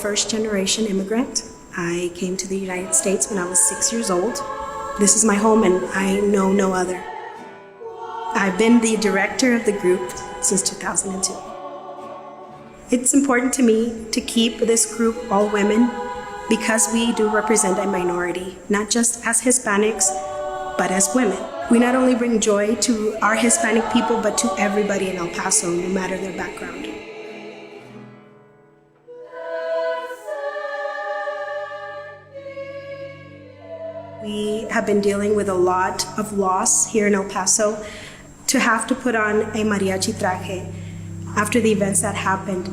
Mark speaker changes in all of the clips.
Speaker 1: first-generation immigrant. I came to the United States when I was 6 years old. This is my home and I know no other. I've been the director of the group since 2002. It's important to me to keep this group all women because we do represent a minority, not just as Hispanics, but as women. We not only bring joy to our Hispanic people, but to everybody in El Paso, no matter their background. We have been dealing with a lot of loss here in El Paso. To have to put on a mariachi traje after the events that happened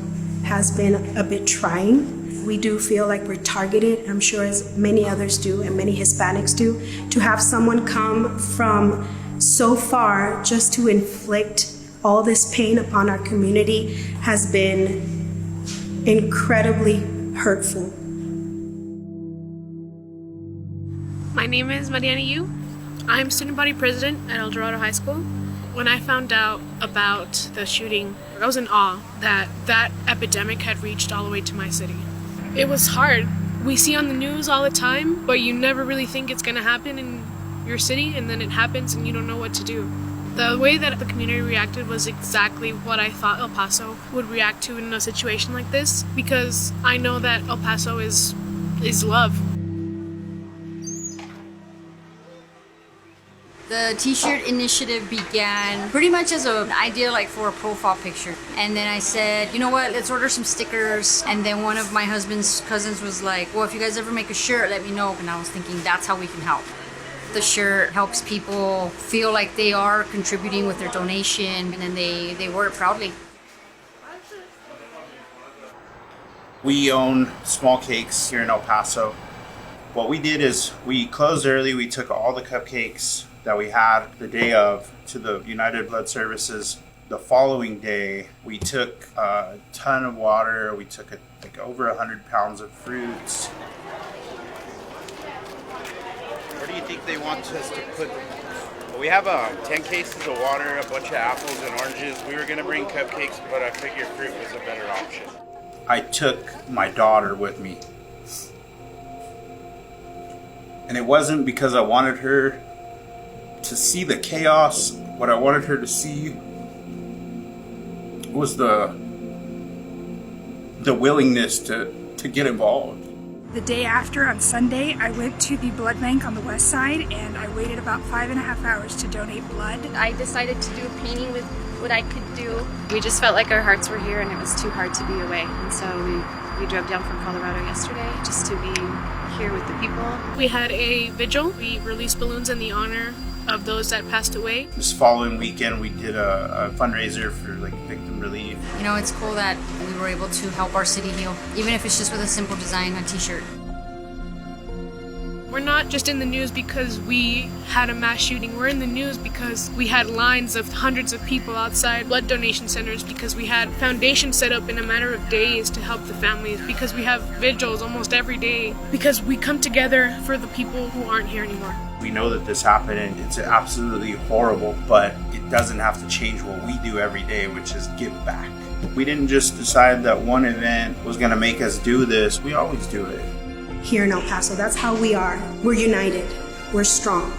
Speaker 1: has been a bit trying. We do feel like we're targeted, I'm sure as many others do and many Hispanics do. To have someone come from so far just to inflict all this pain upon our community has been incredibly hurtful.
Speaker 2: My name is Mariana Yu. I'm student body president at El Dorado High School. When I found out about the shooting, I was in awe that that epidemic had reached all the way to my city. It was hard. We see on the news all the time, but you never really think it's going to happen in your city, and then it happens and you don't know what to do. The way that the community reacted was exactly what I thought El Paso would react to in a situation like this, because I know that El Paso is love.
Speaker 3: The t-shirt initiative began pretty much as an idea like for a profile picture. And then I said, you know what, let's order some stickers. And then one of my husband's cousins was like, well, if you guys ever make a shirt, let me know. And I was thinking, that's how we can help. The shirt helps people feel like they are contributing with their donation, and then they wear it proudly.
Speaker 4: We own small cakes here in El Paso. What we did is we closed early. We took all the cupcakes that we had the day of to the United Blood Services. The following day, we took a ton of water. We took like over 100 pounds of fruits.
Speaker 5: Where do you think they want us to put them? Well, we have 10 cases of water, a bunch of apples and oranges. We were gonna bring cupcakes, but I figured fruit was a better option.
Speaker 4: I took my daughter with me. And it wasn't because I wanted her to see the chaos. What I wanted her to see was the willingness to get involved.
Speaker 6: The day after, on Sunday, I went to the blood bank on the west side and I waited about 5.5 hours to donate blood.
Speaker 7: I decided to do a painting with what I could do. We just felt like our hearts were here and it was too hard to be away. And so we drove down from Colorado yesterday just to be here with the people.
Speaker 2: We had a vigil. We released balloons in the honor of those that passed away.
Speaker 4: This following weekend, we did a fundraiser for like victim relief.
Speaker 3: You know, it's cool that we were able to help our city heal, even if it's just with a simple design, a t-shirt.
Speaker 2: We're not just in the news because we had a mass shooting. We're in the news because we had lines of hundreds of people outside blood donation centers, because we had foundations set up in a matter of days to help the families, because we have vigils almost every day, because we come together for the people who aren't here anymore.
Speaker 4: We know that this happened and it's absolutely horrible, but it doesn't have to change what we do every day, which is give back. We didn't just decide that one event was going to make us do this. We always do it.
Speaker 1: Here in El Paso, that's how we are. We're united. We're strong.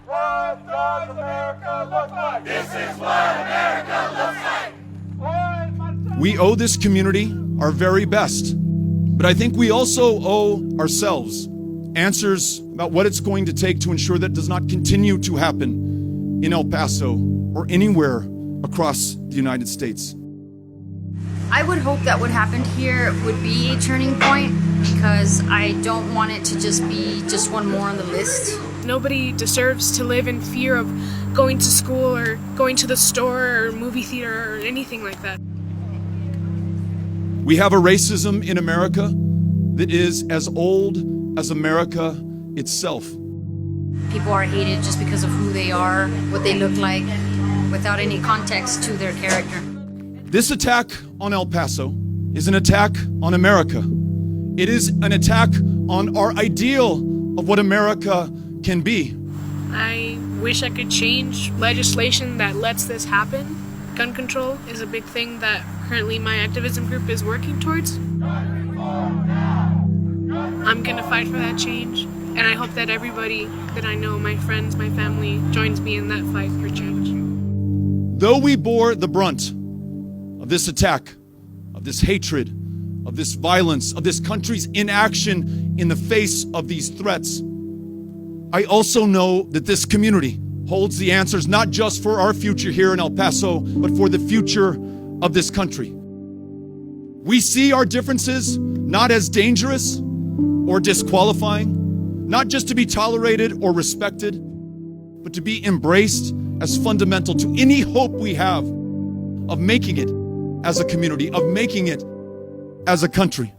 Speaker 8: What does America look like? This is what America looks like.
Speaker 9: We owe this community our very best, but I think we also owe ourselves answers about what it's going to take to ensure that does not continue to happen in El Paso or anywhere across the United States.
Speaker 3: I would hope that what happened here would be a turning point, because I don't want it to just be just one more on the list.
Speaker 2: Nobody deserves to live in fear of going to school or going to the store or movie theater or anything like that.
Speaker 9: We have a racism in America that is as old as America itself.
Speaker 3: People are hated just because of who they are, what they look like, without any context to their character.
Speaker 9: This attack on El Paso is an attack on America. It is an attack on our ideal of what America can be.
Speaker 2: I wish I could change legislation that lets this happen. gun control is a big thing that currently my activism group is working towards. I'm gonna fight for that change, and I hope that everybody that I know, my friends, my family, joins me in that fight for change.
Speaker 9: Though we bore the brunt of this attack, of this hatred, of this violence, of this country's inaction in the face of these threats, I also know that this community holds the answers not just for our future here in El Paso, but for the future of this country. We see our differences not as dangerous or disqualifying, not just to be tolerated or respected, but to be embraced as fundamental to any hope we have of making it as a community, of making it as a country.